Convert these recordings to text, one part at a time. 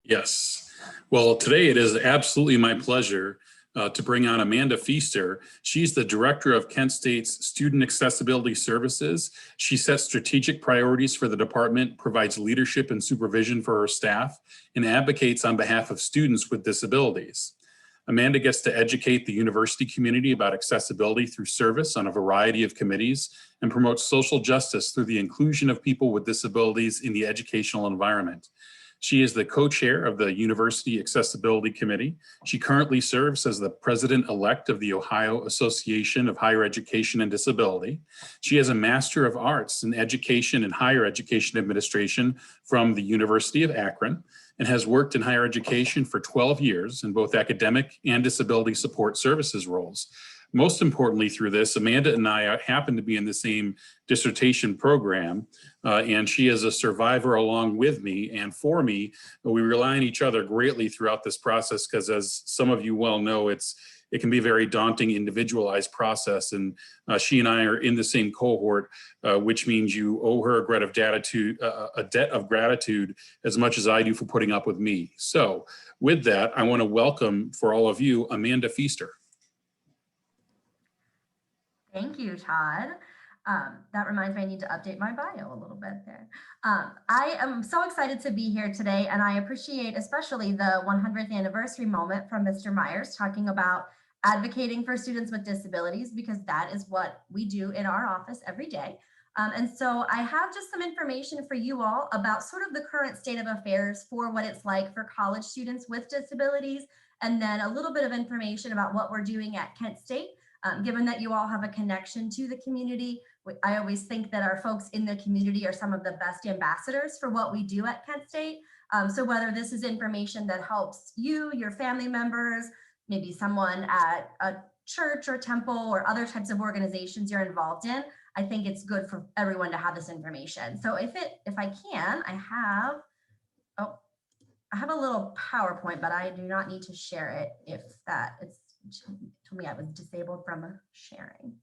Yes. Well, today it is absolutely my pleasure to bring on Amanda Feaster. She's the director of Kent State's Student Accessibility Services. She sets strategic priorities for the department, provides leadership and supervision for her staff, and advocates on behalf of students with disabilities. Amanda gets to educate the university community about accessibility through service on a variety of committees and promotes social justice through the inclusion of people with disabilities in the educational environment. She is the co-chair of the University Accessibility Committee. She currently serves as the president-elect of the Ohio Association of Higher Education and Disability. She has a Master of Arts in Education and Higher Education Administration from the University of Akron and has worked in higher education for 12 years in both academic and disability support services roles. Most importantly, through this, Amanda and I happen to be in the same dissertation program, and she is a survivor along with me and for me. We rely on each other greatly throughout this process because, as some of you well know, it can be a very daunting, individualized process, and she and I are in the same cohort, which means you owe her a debt of gratitude as much as I do for putting up with me. So with that, I want to welcome for all of you, Amanda Feaster. Thank you, Todd. That reminds me I need to update my bio a little bit there. I am so excited to be here today, and I appreciate especially the 100th anniversary moment from Mr. Myers talking about advocating for students with disabilities, because that is what we do in our office every day. And so I have just some information for you all about sort of the current state of affairs for what it's like for college students with disabilities, and then a little bit of information about what we're doing at Kent State. Given that you all have a connection to the community, I always think that our folks in the community are some of the best ambassadors for what we do at Kent State. So whether this is information that helps you, your family members, maybe someone at a church or temple or other types of organizations you're involved in, I think it's good for everyone to have this information. So if I can, I have a little PowerPoint, but I do not need to share it if it's told me I was disabled from sharing.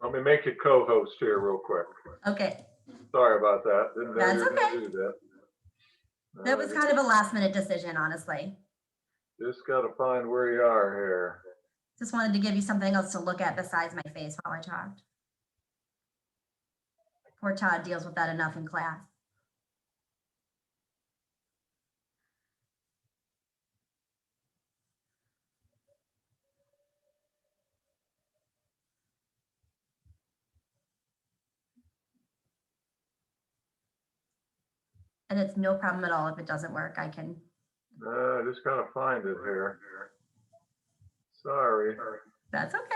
Let me make you co-host here real quick. Okay. Sorry about that. That's okay. Do that. That was kind of a last minute decision, honestly. Just got to find where you are here. Just wanted to give you something else to look at besides my face while I talked. Poor Todd deals with that enough in class. And it's no problem at all if it doesn't work. I can. I just gotta find it here. Sorry. That's okay.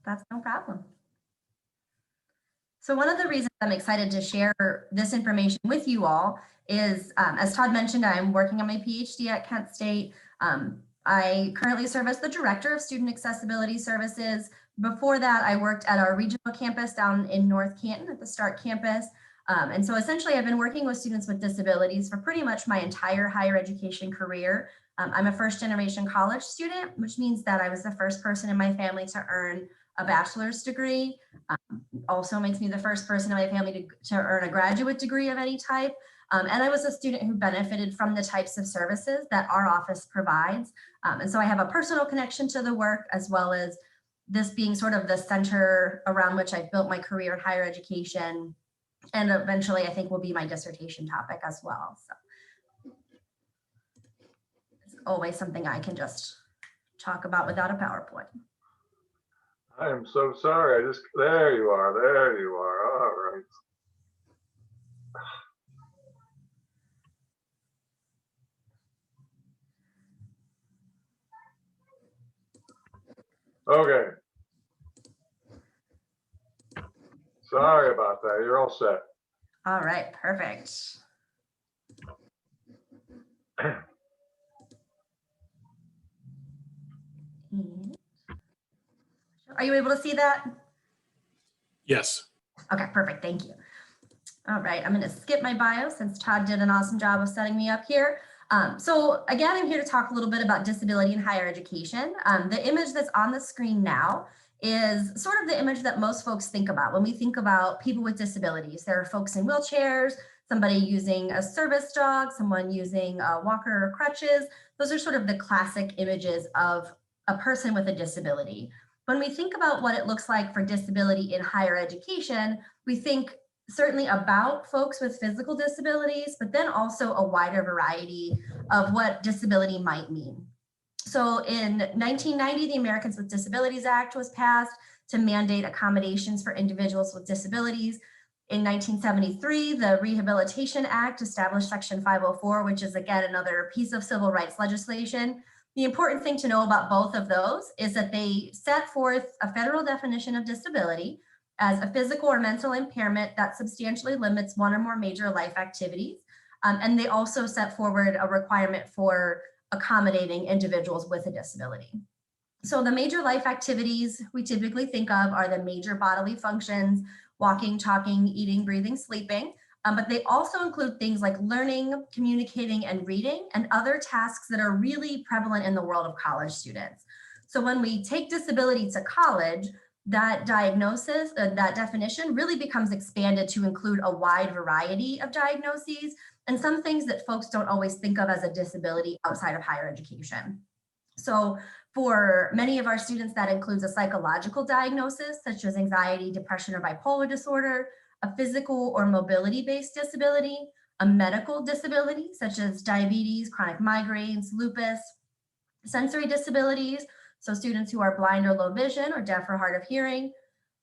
That's no problem. So one of the reasons I'm excited to share this information with you all is, as Todd mentioned, I'm working on my PhD at Kent State. I currently serve as the Director of Student Accessibility Services. Before that, I worked at our regional campus down in North Canton at the START campus. And so essentially I've been working with students with disabilities for pretty much my entire higher education career. I'm a first generation college student, which means that I was the first person in my family to earn a bachelor's degree. Also makes me the first person in my family to earn a graduate degree of any type. And I was a student who benefited from the types of services that our office provides. And so I have a personal connection to the work, as well as this being sort of the center around which I've built my career in higher education. And eventually I think will be my dissertation topic as well. So it's always something I can just talk about without a PowerPoint. I am so sorry. There you are. There you are. All right. Okay. Sorry about that. You're all set. All right, perfect. Are you able to see that? Yes. Okay, perfect. Thank you. All right, I'm going to skip my bio since Todd did an awesome job of setting me up here. So again, I'm here to talk a little bit about disability in higher education. The image that's on the screen now is sort of the image that most folks think about when we think about people with disabilities. There are folks in wheelchairs, somebody using a service dog, someone using a walker or crutches. Those are sort of the classic images of a person with a disability. When we think about what it looks like for disability in higher education, we think certainly about folks with physical disabilities, but then also a wider variety of what disability might mean. So in 1990, the Americans with Disabilities Act was passed to mandate accommodations for individuals with disabilities. In 1973, the Rehabilitation Act established Section 504, which is again another piece of civil rights legislation. The important thing to know about both of those is that they set forth a federal definition of disability as a physical or mental impairment that substantially limits one or more major life activities. And they also set forward a requirement for accommodating individuals with a disability. So the major life activities we typically think of are the major bodily functions: walking, talking, eating, breathing, sleeping. But they also include things like learning, communicating, and reading, and other tasks that are really prevalent in the world of college students. So when we take disability to college, that diagnosis, that definition really becomes expanded to include a wide variety of diagnoses and some things that folks don't always think of as a disability outside of higher education. So for many of our students, that includes a psychological diagnosis, such as anxiety, depression, or bipolar disorder, a physical or mobility-based disability, a medical disability, such as diabetes, chronic migraines, lupus, sensory disabilities, so students who are blind or low vision or deaf or hard of hearing,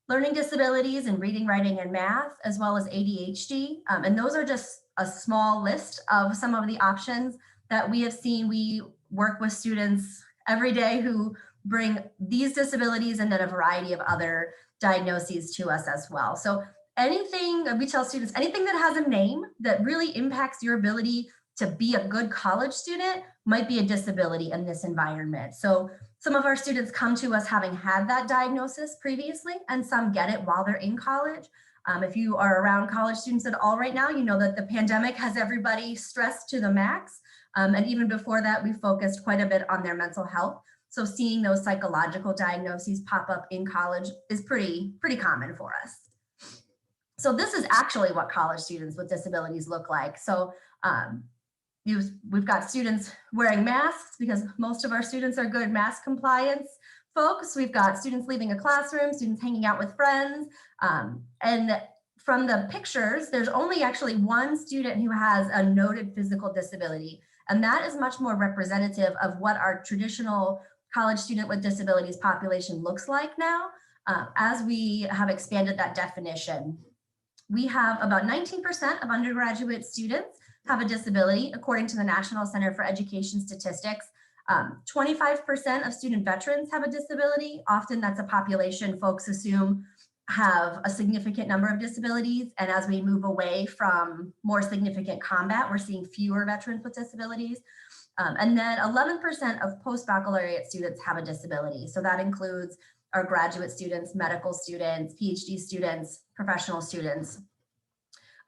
learning disabilities in reading, writing, and math, as well as ADHD. And those are just a small list of some of the options that we have seen. We work with students every day who bring these disabilities and then a variety of other diagnoses to us as well. So anything, we tell students, anything that has a name that really impacts your ability to be a good college student might be a disability in this environment. So some of our students come to us having had that diagnosis previously, and some get it while they're in college. If you are around college students at all right now, you know that the pandemic has everybody stressed to the max. And even before that, we focused quite a bit on their mental health. So seeing those psychological diagnoses pop up in college is pretty common for us. So this is actually what college students with disabilities look like. So we've got students wearing masks because most of our students are good mask compliance folks. We've got students leaving a classroom, students hanging out with friends. And from the pictures, there's only actually one student who has a noted physical disability. And that is much more representative of what our traditional college student with disabilities population looks like now. As we have expanded that definition, we have about 19% of undergraduate students have a disability, according to the National Center for Education Statistics. 25% of student veterans have a disability. Often that's a population folks assume have a significant number of disabilities. And as we move away from more significant combat, we're seeing fewer veterans with disabilities. And then 11% of post-baccalaureate students have a disability. So that includes our graduate students, medical students, PhD students, professional students.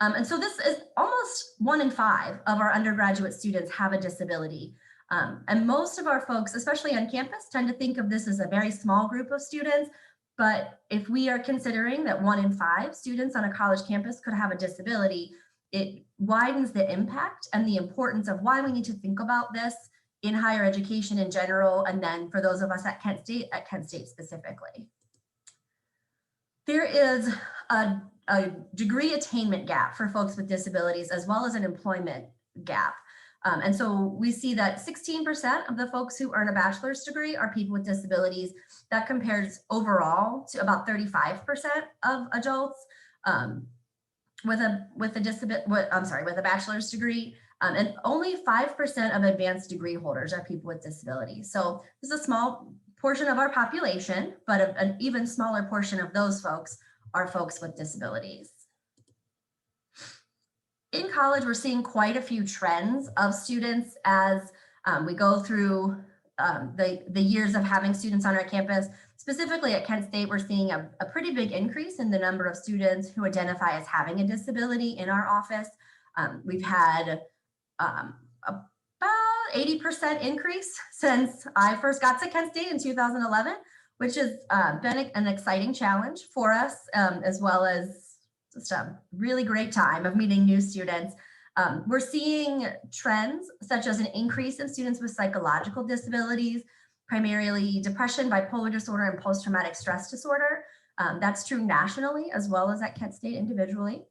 And so this is almost 1 in 5 of our undergraduate students have a disability. And most of our folks, especially on campus, tend to think of this as a very small group of students. But if we are considering that 1 in 5 students on a college campus could have a disability, it widens the impact and the importance of why we need to think about this in higher education in general, and then for those of us at Kent State specifically. There is a degree attainment gap for folks with disabilities, as well as an employment gap. And so we see that 16% of the folks who earn a bachelor's degree are people with disabilities. That compares overall to about 35% of adults with a bachelor's degree. And only 5% of advanced degree holders are people with disabilities. So this is a small portion of our population, but an even smaller portion of those folks are folks with disabilities. In college, we're seeing quite a few trends of students as we go through the years of having students on our campus. Specifically at Kent State, we're seeing a pretty big increase in the number of students who identify as having a disability in our office. We've had about 80% increase since I first got to Kent State in 2011, which has been an exciting challenge for us, as well as just a really great time of meeting new students. We're seeing trends such as an increase in students with psychological disabilities, primarily depression, bipolar disorder, and post-traumatic stress disorder. That's true nationally as well as at Kent State individually.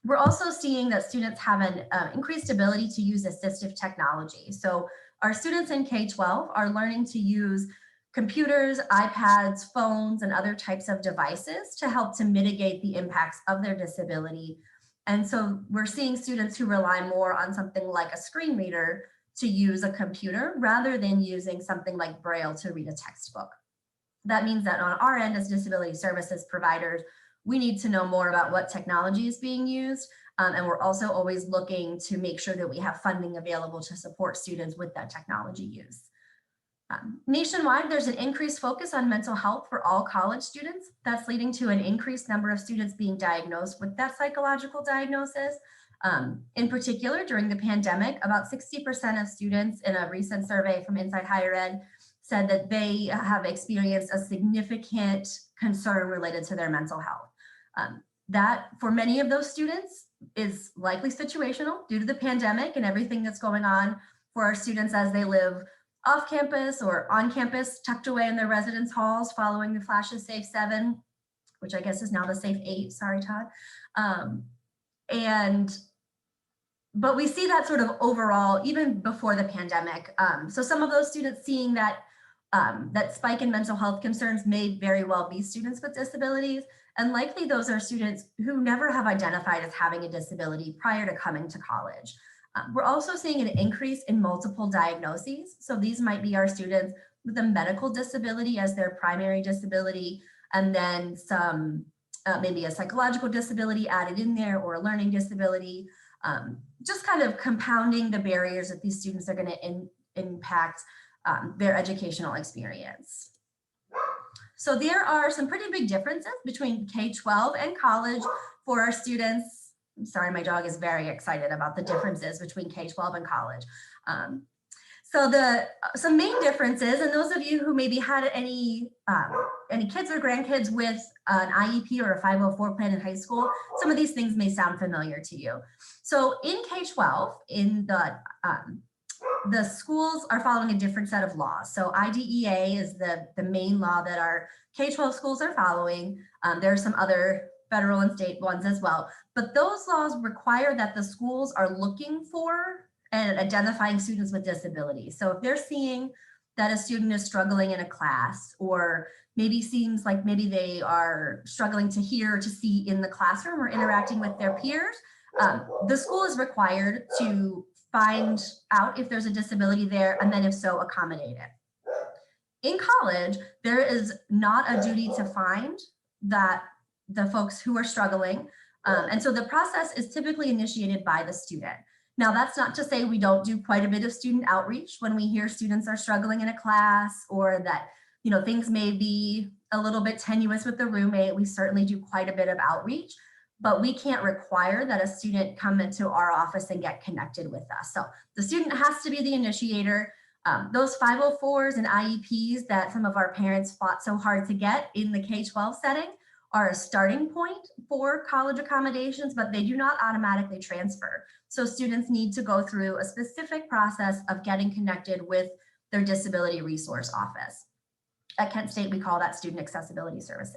We're also seeing that students have an increased ability to use assistive technology. So our students in K-12 are learning to use computers, iPads, phones, and other types of devices to help to mitigate the impacts of their disability. And so we're seeing students who rely more on something like a screen reader to use a computer rather than using something like Braille to read a textbook. That means that on our end as disability services providers, we need to know more about what technology is being used. And we're also always looking to make sure that we have funding available to support students with that technology use. Nationwide, there's an increased focus on mental health for all college students. That's leading to an increased number of students being diagnosed with that psychological diagnosis. In particular, during the pandemic, about 60% of students in a recent survey from Inside Higher Ed said that they have experienced a significant concern related to their mental health. That for many of those students is likely situational due to the pandemic and everything that's going on for our students as they live off campus or on campus, tucked away in their residence halls following the Flash's Safe 7, which I guess is now the Safe 8, sorry, Todd. But we see that sort of overall, even before the pandemic. So some of those students seeing that that spike in mental health concerns may very well be students with disabilities, and likely those are students who never have identified as having a disability prior to coming to college. We're also seeing an increase in multiple diagnoses. So these might be our students with a medical disability as their primary disability, and then some maybe a psychological disability added in there or a learning disability, just kind of compounding the barriers that these students are going to impact their educational experience. So there are some pretty big differences between K-12 and college for our students. I'm sorry, my dog is very excited about the differences between K-12 and college. So some main differences, and those of you who maybe had any kids or grandkids with an IEP or a 504 plan in high school, some of these things may sound familiar to you. So in K-12, in the schools are following a different set of laws. So IDEA is the main law that our K-12 schools are following. There are some other federal and state ones as well, but those laws require that the schools are looking for and identifying students with disabilities. So if they're seeing that a student is struggling in a class, or maybe seems like maybe they are struggling to hear or to see in the classroom or interacting with their peers, the school is required to find out if there's a disability there, and then if so, accommodate it. In college, there is not a duty to find that the folks who are struggling. And so the process is typically initiated by the student. Now, that's not to say we don't do quite a bit of student outreach when we hear students are struggling in a class, or that, you know, things may be a little bit tenuous with the roommate. We certainly do quite a bit of outreach, but we can't require that a student come into our office and get connected with us. So the student has to be the initiator. Those 504s and IEPs that some of our parents fought so hard to get in the K-12 setting are a starting point for college accommodations, but they do not automatically transfer. So students need to go through a specific process of getting connected with their disability resource office. At Kent State, we call that student accessibility services.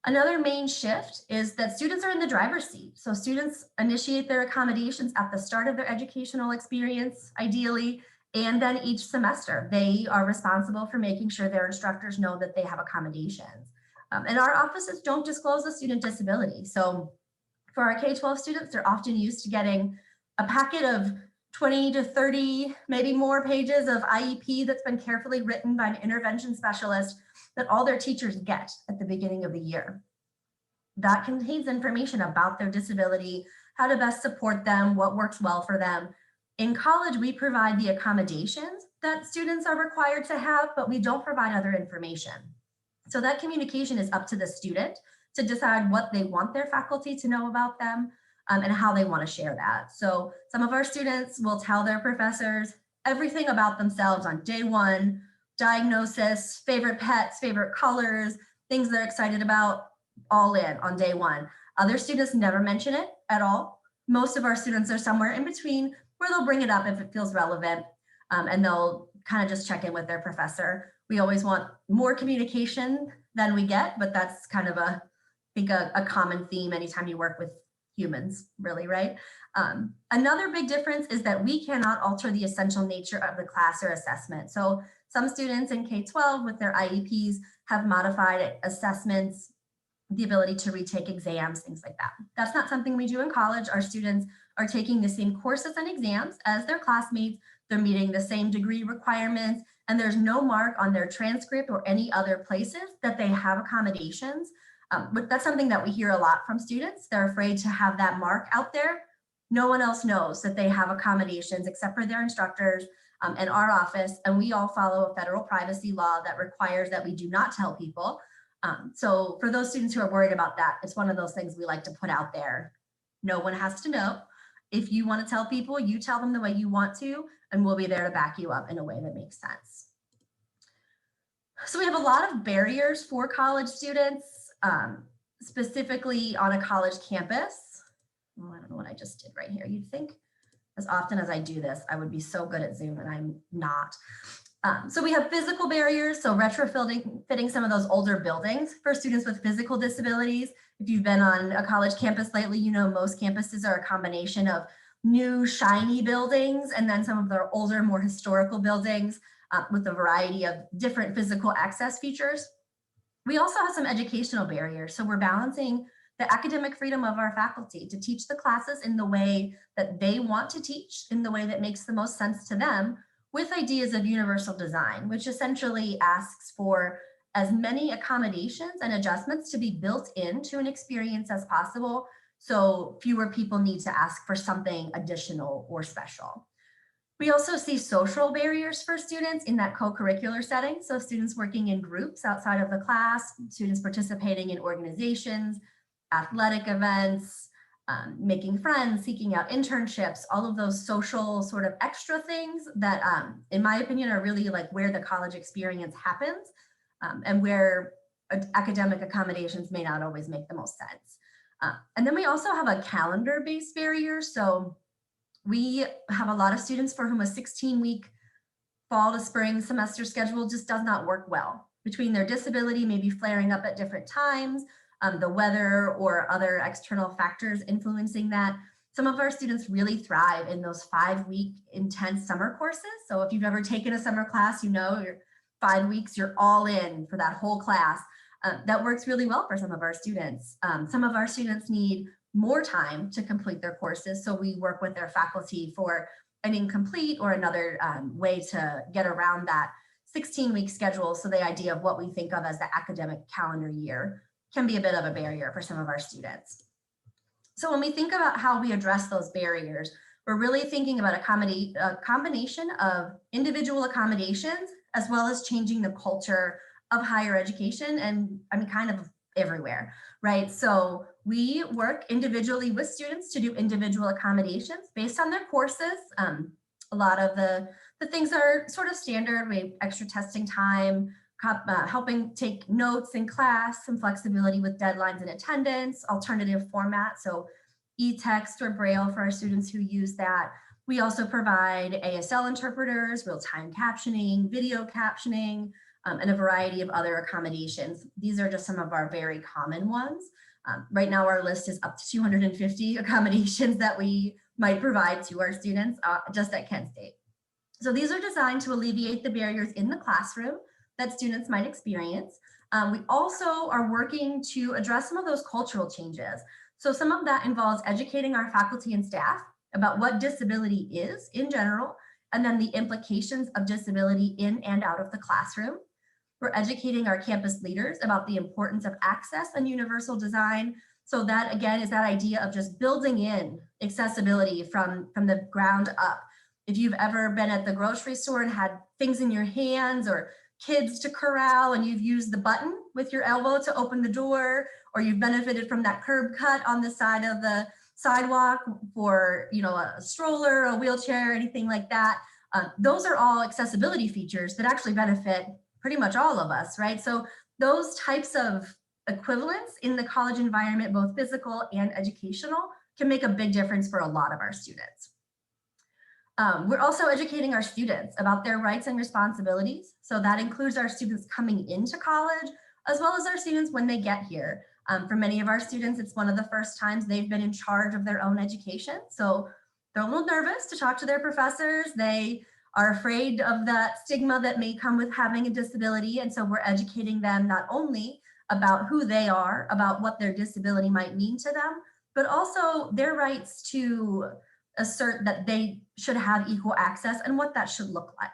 Another main shift is that students are in the driver's seat. So students initiate their accommodations at the start of their educational experience, ideally, and then each semester. They are responsible for making sure their instructors know that they have accommodations. And our offices don't disclose a student disability. So for our K-12 students, they're often used to getting a packet of 20 to 30, maybe more pages of IEP that's been carefully written by an intervention specialist that all their teachers get at the beginning of the year. That contains information about their disability, how to best support them, what works well for them. In college, we provide the accommodations that students are required to have, but we don't provide other information. So that communication is up to the student to decide what they want their faculty to know about them, and how they want to share that. So some of our students will tell their professors everything about themselves on day one: diagnosis, favorite pets, favorite colors, things they're excited about, all in on day one. Other students never mention it at all. Most of our students are somewhere in between where they'll bring it up if it feels relevant, and they'll kind of just check in with their professor. We always want more communication than we get, but that's kind of I think a common theme anytime you work with humans, really, right? Another big difference is that we cannot alter the essential nature of the class or assessment. So some students in K-12 with their IEPs have modified assessments, the ability to retake exams, things like that. That's not something we do in college. Our students are taking the same courses and exams as their classmates. They're meeting the same degree requirements, and there's no mark on their transcript or any other places that they have accommodations. But that's something that we hear a lot from students. They're afraid to have that mark out there. No one else knows that they have accommodations except for their instructors and our office. And we all follow a federal privacy law that requires that we do not tell people. So for those students who are worried about that, it's one of those things we like to put out there. No one has to know. If you want to tell people, you tell them the way you want to, and we'll be there to back you up in a way that makes sense. So we have a lot of barriers for college students, specifically on a college campus. Well, I don't know what I just did right here. You'd think as often as I do this, I would be so good at Zoom, and I'm not. So we have physical barriers, so retrofitting some of those older buildings for students with physical disabilities. If you've been on a college campus lately, you know most campuses are a combination of new shiny buildings and then some of their older, more historical buildings with a variety of different physical access features. We also have some educational barriers. So we're balancing the academic freedom of our faculty to teach the classes in the way that they want to teach, in the way that makes the most sense to them, with ideas of universal design, which essentially asks for as many accommodations and adjustments to be built into an experience as possible, so fewer people need to ask for something additional or special. We also see social barriers for students in that co-curricular setting. So students working in groups outside of the class, students participating in organizations, athletic events, making friends, seeking out internships, all of those social sort of extra things that, in my opinion, are really like where the college experience happens and where academic accommodations may not always make the most sense. And then we also have a calendar-based barrier. So we have a lot of students for whom a 16-week fall to spring semester schedule just does not work well. Between their disability maybe flaring up at different times, the weather or other external factors influencing that, some of our students really thrive in those 5-week intense summer courses. So if you've ever taken a summer class, you know you're 5 weeks, you're all in for that whole class. That works really well for some of our students. Some of our students need more time to complete their courses, so we work with their faculty for an incomplete or another way to get around that 16-week schedule. So the idea of what we think of as the academic calendar year can be a bit of a barrier for some of our students. So when we think about how we address those barriers, we're really thinking about a combination of individual accommodations as well as changing the culture of higher education, and I mean kind of everywhere, right? So we work individually with students to do individual accommodations based on their courses. A lot of the things are sort of standard. We have extra testing time, helping take notes in class, some flexibility with deadlines and attendance, alternative format, so e-text or Braille for our students who use that. We also provide ASL interpreters, real-time captioning, video captioning, and a variety of other accommodations. These are just some of our very common ones. Right now, our list is up to 250 accommodations that we might provide to our students just at Kent State. So these are designed to alleviate the barriers in the classroom that students might experience. We also are working to address some of those cultural changes. So some of that involves educating our faculty and staff about what disability is in general, and then the implications of disability in and out of the classroom. We're educating our campus leaders about the importance of access and universal design. So that, again, is that idea of just building in accessibility from the ground up. If you've ever been at the grocery store and had things in your hands or kids to corral and you've used the button with your elbow to open the door, or you've benefited from that curb cut on the side of the sidewalk for, you know, a stroller, a wheelchair, anything like that, those are all accessibility features that actually benefit pretty much all of us, right? So those types of equivalence in the college environment, both physical and educational, can make a big difference for a lot of our students. We're also educating our students about their rights and responsibilities. So that includes our students coming into college, as well as our students when they get here. For many of our students, it's one of the first times they've been in charge of their own education. So they're a little nervous to talk to their professors. They are afraid of that stigma that may come with having a disability. And so we're educating them not only about who they are, about what their disability might mean to them, but also their rights to assert that they should have equal access and what that should look like.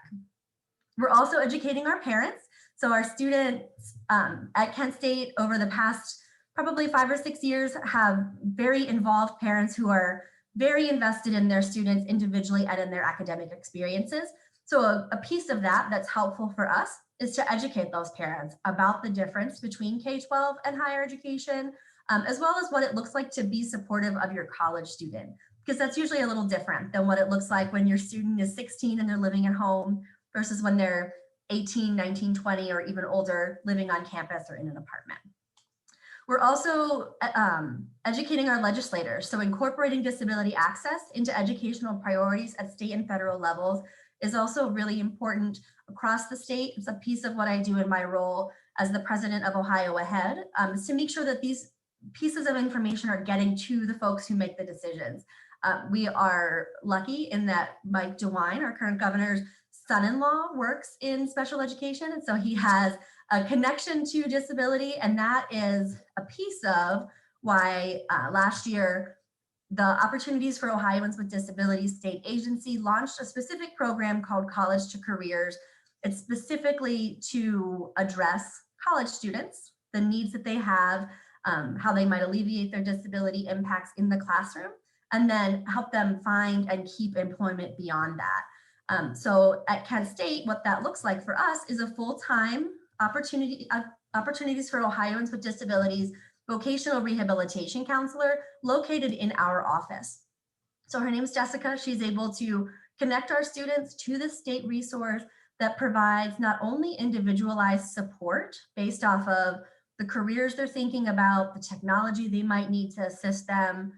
We're also educating our parents. So our students at Kent State over the past probably 5 or 6 years have very involved parents who are very invested in their students individually and in their academic experiences. So a piece of that that's helpful for us is to educate those parents about the difference between K-12 and higher education, as well as what it looks like to be supportive of your college student, because that's usually a little different than what it looks like when your student is 16 and they're living at home versus when they're 18, 19, 20, or even older, living on campus or in an apartment. We're also educating our legislators. So incorporating disability access into educational priorities at state and federal levels is also really important across the state. It's a piece of what I do in my role as the president of Ohio Ahead, is to make sure that these pieces of information are getting to the folks who make the decisions. We are lucky in that Mike DeWine, our current governor's son-in-law, works in special education. And so he has a connection to disability. And that is a piece of why last year, the Opportunities for Ohioans with Disabilities State Agency launched a specific program called College to Careers. It's specifically to address college students, the needs that they have, how they might alleviate their disability impacts in the classroom, and then help them find and keep employment beyond that. So at Kent State, what that looks like for us is a full-time Opportunities for Ohioans with Disabilities vocational rehabilitation counselor located in our office. So her name is Jessica. She's able to connect our students to the state resource that provides not only individualized support based off of the careers they're thinking about, the technology they might need to assist them,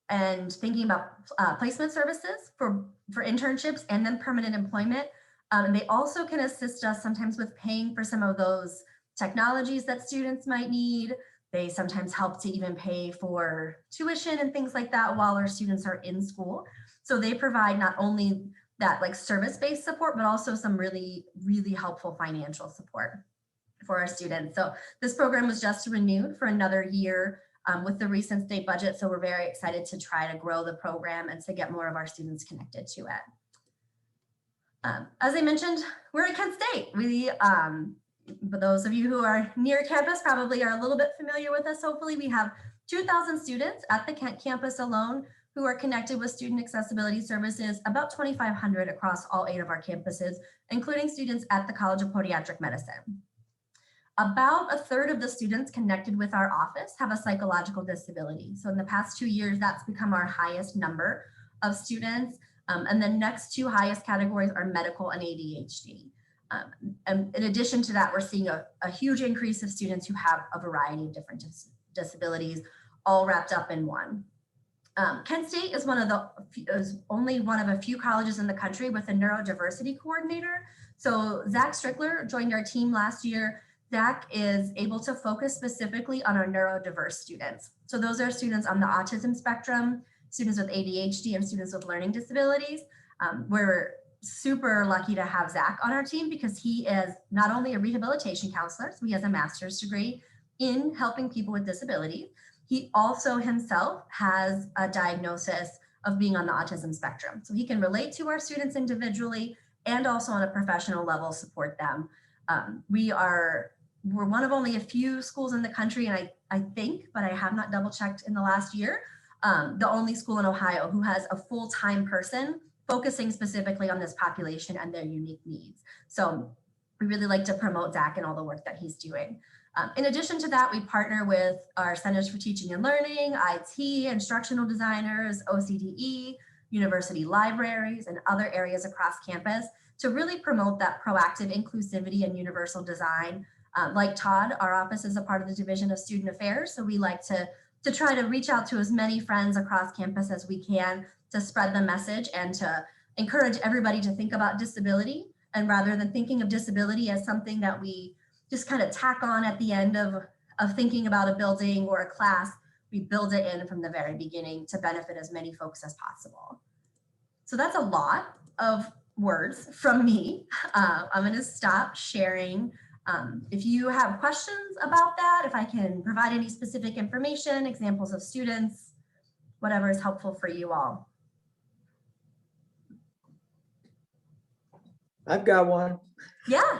and thinking about placement services for internships and then permanent employment. And they also can assist us sometimes with paying for some of those technologies that students might need. They sometimes help to even pay for tuition and things like that while our students are in school. So they provide not only that like service-based support, but also some really, really helpful financial support for our students. So this program was just renewed for another year with the recent state budget. So we're very excited to try to grow the program and to get more of our students connected to it. As I mentioned, we're at Kent State. But those of you who are near campus probably are a little bit familiar with us. Hopefully we have 2,000 students at the Kent campus alone who are connected with student accessibility services, about 2,500 across all 8 of our campuses, including students at the College of Podiatric Medicine. About a third of the students connected with our office have a psychological disability. So in the past 2 years, that's become our highest number of students. And the next 2 highest categories are medical and ADHD. And in addition to that, we're seeing a huge increase of students who have a variety of different disabilities, all wrapped up in one. Kent State is only one of a few colleges in the country with a neurodiversity coordinator. So Zach Strickler joined our team last year. Zach is able to focus specifically on our neurodiverse students. So those are students on the autism spectrum, students with ADHD, and students with learning disabilities. We're super lucky to have Zach on our team because he is not only a rehabilitation counselor, so he has a master's degree in helping people with disabilities. He also himself has a diagnosis of being on the autism spectrum. So he can relate to our students individually and also on a professional level support them. We're one of only a few schools in the country, and I think, but I have not double checked in the last year, the only school in Ohio who has a full-time person focusing specifically on this population and their unique needs. So we really like to promote Zach and all the work that he's doing. In addition to that, we partner with our Centers for Teaching and Learning, IT, instructional designers, OCDE, university libraries, and other areas across campus to really promote that proactive inclusivity and universal design Like Todd, our office is a part of the Division of Student Affairs, so we like to try to reach out to as many friends across campus as we can to spread the message and to encourage everybody to think about disability. And rather than thinking of disability as something that we just kind of tack on at the end of thinking about a building or a class, we build it in from the very beginning to benefit as many folks as possible. So that's a lot of words from me. I'm going to stop sharing. If you have questions about that, if I can provide any specific information, examples of students, whatever is helpful for you all. I've got one. Yeah.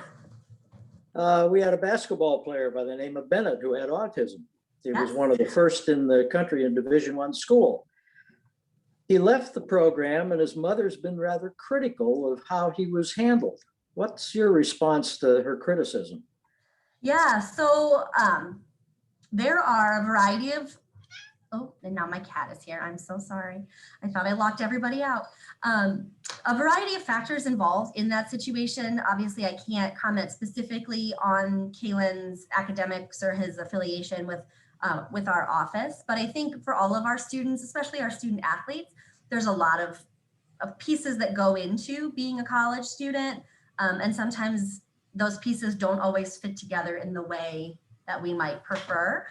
We had a basketball player by the name of Bennett who had autism. He was Yes. one of the first in the country in Division I school. He left the program and his mother's been rather critical of how he was handled. What's your response to her criticism? Yeah, so there are a variety of, oh, and now my cat is here. I'm so sorry. I thought I locked everybody out. A variety of factors involved in that situation. Obviously, I can't comment specifically on Kalen's academics or his affiliation with our office, but I think for all of our students, especially our student athletes, there's a lot of pieces that go into being a college student, and sometimes those pieces don't always fit together in the way that we might prefer.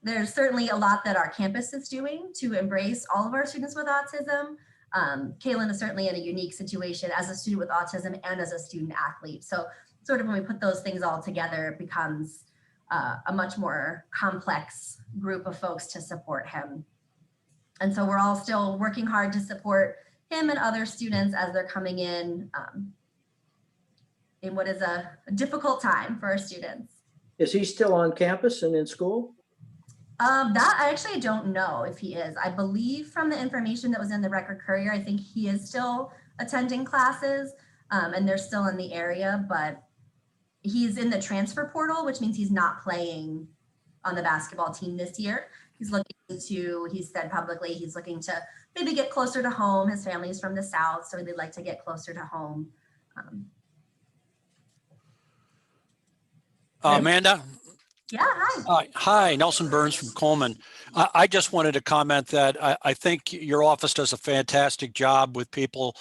There's certainly a lot that our campus is doing to embrace all of our students with autism. Kalen is certainly in a unique situation as a student with autism and as a student athlete. So sort of when we put those things all together, it becomes a much more complex group of folks to support him. And so we're all still working hard to support him and other students as they're coming in what is a difficult time for our students. Is he still on campus and in school? That I actually don't know if he is. I believe from the information that was in the Record Courier, I think he is still attending classes and they're still in the area, but he's in the transfer portal, which means he's not playing on the basketball team this year. He's looking to, he said publicly, he's looking to maybe get closer to home. His family is from the South, so they'd like to get closer to home. Amanda? Yeah, hi. Hi, Nelson Burns from Coleman. I just wanted to comment that I think your office does a fantastic job with people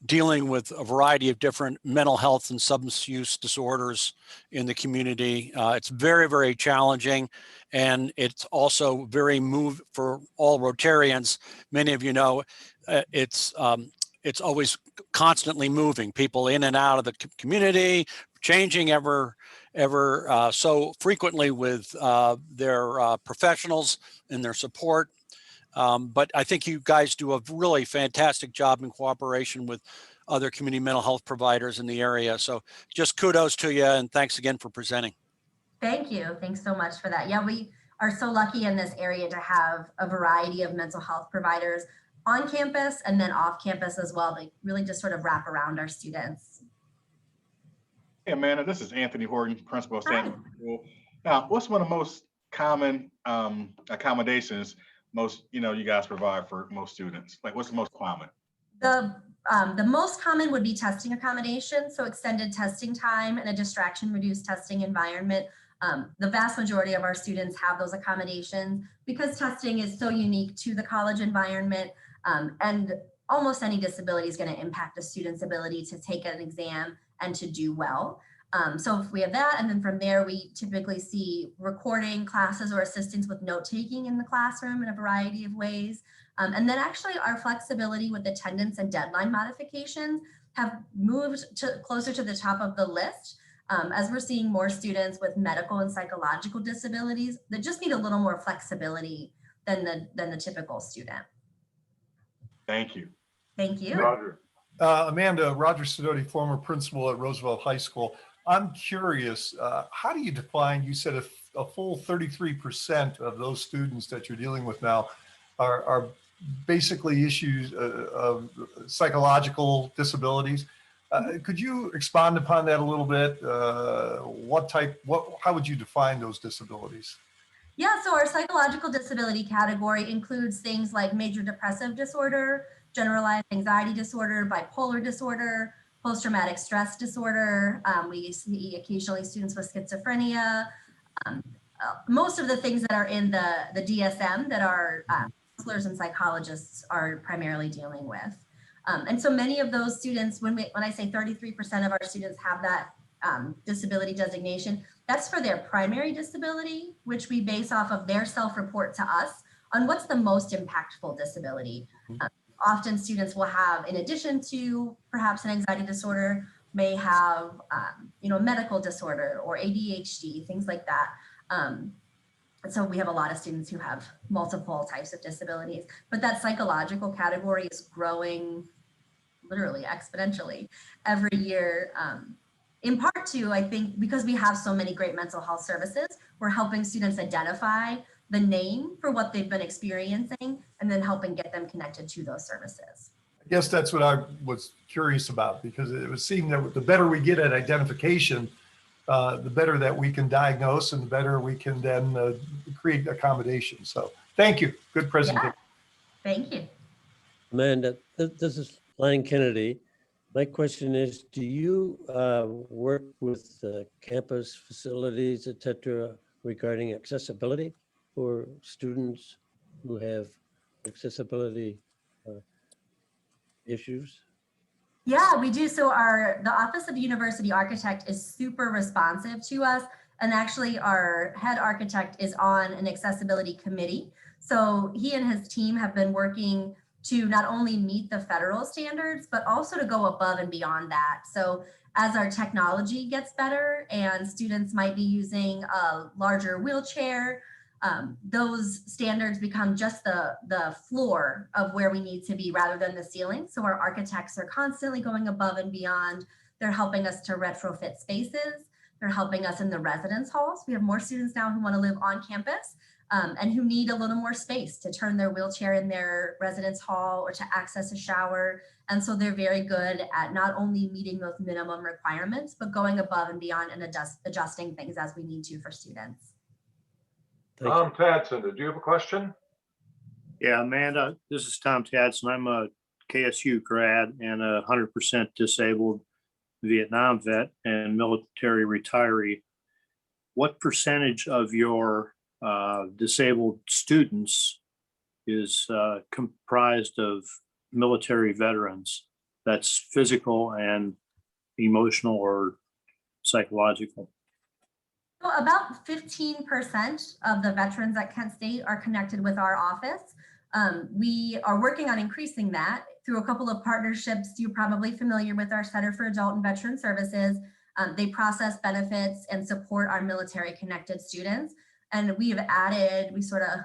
dealing with a variety of different mental health and substance use disorders in the community. It's very, very challenging, and it's also very for all Rotarians. Many of you know it's always constantly moving, people in and out of the community, changing ever so frequently with their professionals and their support. But I think you guys do a really fantastic job in cooperation with other community mental health providers in the area. So just kudos to you and thanks again for presenting. Thank you. Thanks so much for that. Yeah, we are so lucky in this area to have a variety of mental health providers on campus and then off campus as well. They really just sort of wrap around our students. Hey, Amanda, this is Anthony Horton, principal of Stanford School. Now, what's one of the most common accommodations you guys provide for most students? Like, what's the most common? The most common would be testing accommodation, so extended testing time and a distraction-reduced testing environment. The vast majority of our students have those accommodations because testing is so unique to the college environment, and almost any disability is going to impact a student's ability to take an exam and to do well. So if we have that, and then from there, we typically see recording classes or assistance with note-taking in the classroom in a variety of ways. And then actually our flexibility with attendance and deadline modifications have moved closer to the top of the list as we're seeing more students with medical and psychological disabilities that just need a little more flexibility than the typical student. Thank you. Thank you. Roger. Amanda, Roger Sidoti, former principal at Roosevelt High School. I'm curious, how do you define, you said a full 33% of those students that you're dealing with now are basically issues of psychological disabilities. Could you expand upon that a little bit? How would you define those disabilities? Yeah, so our psychological disability category includes things like major depressive disorder, generalized anxiety disorder, bipolar disorder, post-traumatic stress disorder. We see occasionally students with schizophrenia. Most of the things that are in the DSM that our counselors and psychologists are primarily dealing with. And so many of those students, when I say 33% of our students have that disability designation, that's for their primary disability, which we base off of their self-report to us on what's the most impactful disability. Often students will have, in addition to perhaps an anxiety disorder, may have a medical disorder or ADHD, things like that. So we have a lot of students who have multiple types of disabilities, but that psychological category is growing literally exponentially every year. In part too, I think because we have so many great mental health services, we're helping students identify the name for what they've been experiencing and then helping get them connected to those services. I guess that's what I was curious about, because it would seem that the better we get at identification, the better that we can diagnose and the better we can then create accommodations. So thank you. Good presentation. Yeah, thank you. Amanda, this is Lang Kennedy. My question is, do you work with campus facilities, et cetera, regarding accessibility for students who have accessibility issues? Yeah, we do. So the Office of University Architect is super responsive to us. And actually our head architect is on an accessibility committee. So he and his team have been working to not only meet the federal standards, but also to go above and beyond that. So as our technology gets better and students might be using a larger wheelchair, those standards become just the floor of where we need to be rather than the ceiling. So our architects are constantly going above and beyond. They're helping us to retrofit spaces. They're helping us in the residence halls. We have more students now who want to live on campus and who need a little more space to turn their wheelchair in their residence hall or to access a shower. And so they're very good at not only meeting those minimum requirements, but going above and beyond and adjusting things as we need to for students. Tom Tadson, did you have a question? Yeah, Amanda, this is Tom Tadson. I'm a KSU grad and a 100% disabled Vietnam vet and military retiree. What percentage of your disabled students is comprised of military veterans? That's physical and emotional or psychological. So about 15% of the veterans at Kent State are connected with our office. We are working on increasing that through a couple of partnerships. You're probably familiar with our Center for Adult and Veteran Services. They process benefits and support our military connected students. And we have added, we sort of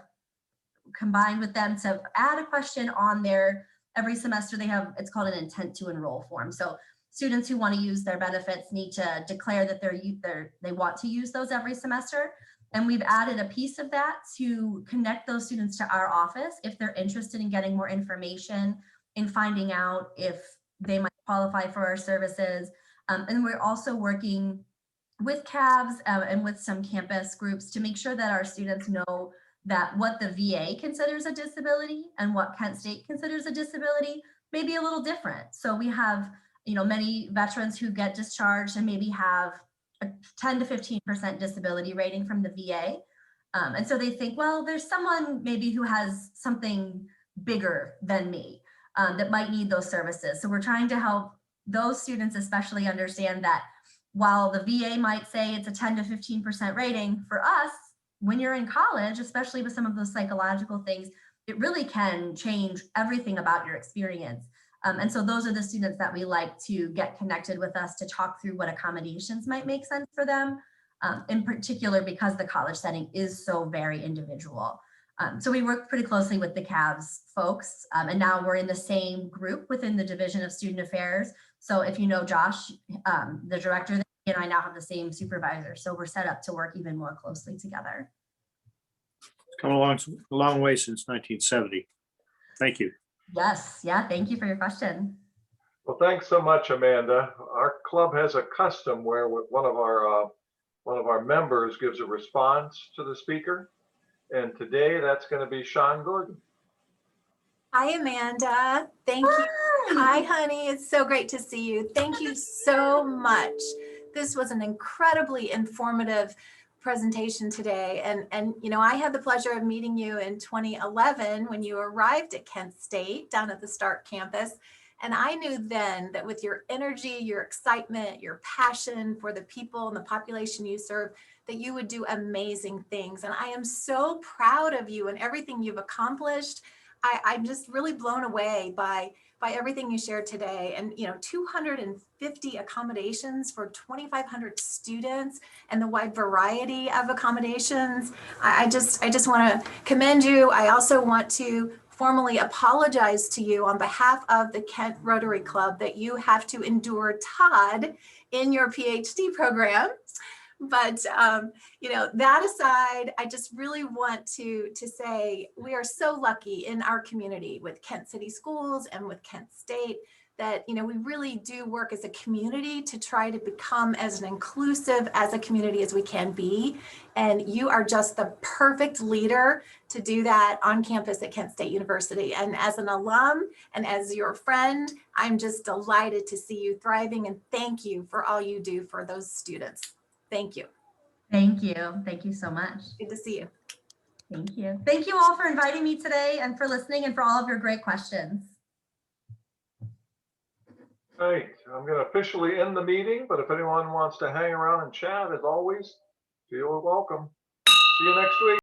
combined with them to add a question on there. Every semester they have, it's called an intent to enroll form. So students who want to use their benefits need to declare that they want to use those every semester. And we've added a piece of that to connect those students to our office if they're interested in getting more information, in finding out if they might qualify for our services. And we're also working with CAVs and with some campus groups to make sure that our students know that what the VA considers a disability and what Kent State considers a disability may be a little different. So we have many veterans who get discharged and maybe have a 10 to 15% disability rating from the VA. And so they think, well, there's someone maybe who has something bigger than me that might need those services. So we're trying to help those students especially understand that while the VA might say it's a 10 to 15% rating, for us, when you're in college, especially with some of those psychological things, it really can change everything about your experience. And so those are the students that we like to get connected with us to talk through what accommodations might make sense for them, in particular because the college setting is so very individual. So we work pretty closely with the CAVS folks, and now we're in the same group within the Division of Student Affairs. So if you know Josh, the director, he and I now have the same supervisor. So we're set up to work even more closely together. It's come a long way since 1970. Thank you. Yes, yeah, thank you for your question. Well, thanks so much, Amanda. Our club has a custom where one of our members gives a response to the speaker. And today that's going to be Sean Gordon. Hi, Amanda. Thank you. Hi, honey. It's so great to see you. Thank you so much. This was an incredibly informative presentation today. And you know, I had the pleasure of meeting you in 2011 when you arrived at Kent State down at the Stark campus. And I knew then that with your energy, your excitement, your passion for the people and the population you serve, that you would do amazing things. And I am so proud of you and everything you've accomplished. I'm just really blown away by everything you shared today. And, you know, 250 accommodations for 2,500 students and the wide variety of accommodations. I just want to commend you. I also want to formally apologize to you on behalf of the Kent Rotary Club that you have to endure Todd in your PhD program. But you know, that aside, I just really want to say we are so lucky in our community with Kent City Schools and with Kent State that, you know, we really do work as a community to try to become as inclusive as a community as we can be. And you are just the perfect leader to do that on campus at Kent State University. And as an alum and as your friend, I'm just delighted to see you thriving, and thank you for all you do for those students. Thank you. Thank you. Thank you so much. Good to see you. Thank you. Thank you all for inviting me today and for listening and for all of your great questions. Right, I'm going to officially end the meeting, but if anyone wants to hang around and chat, as always, feel welcome. See you next week.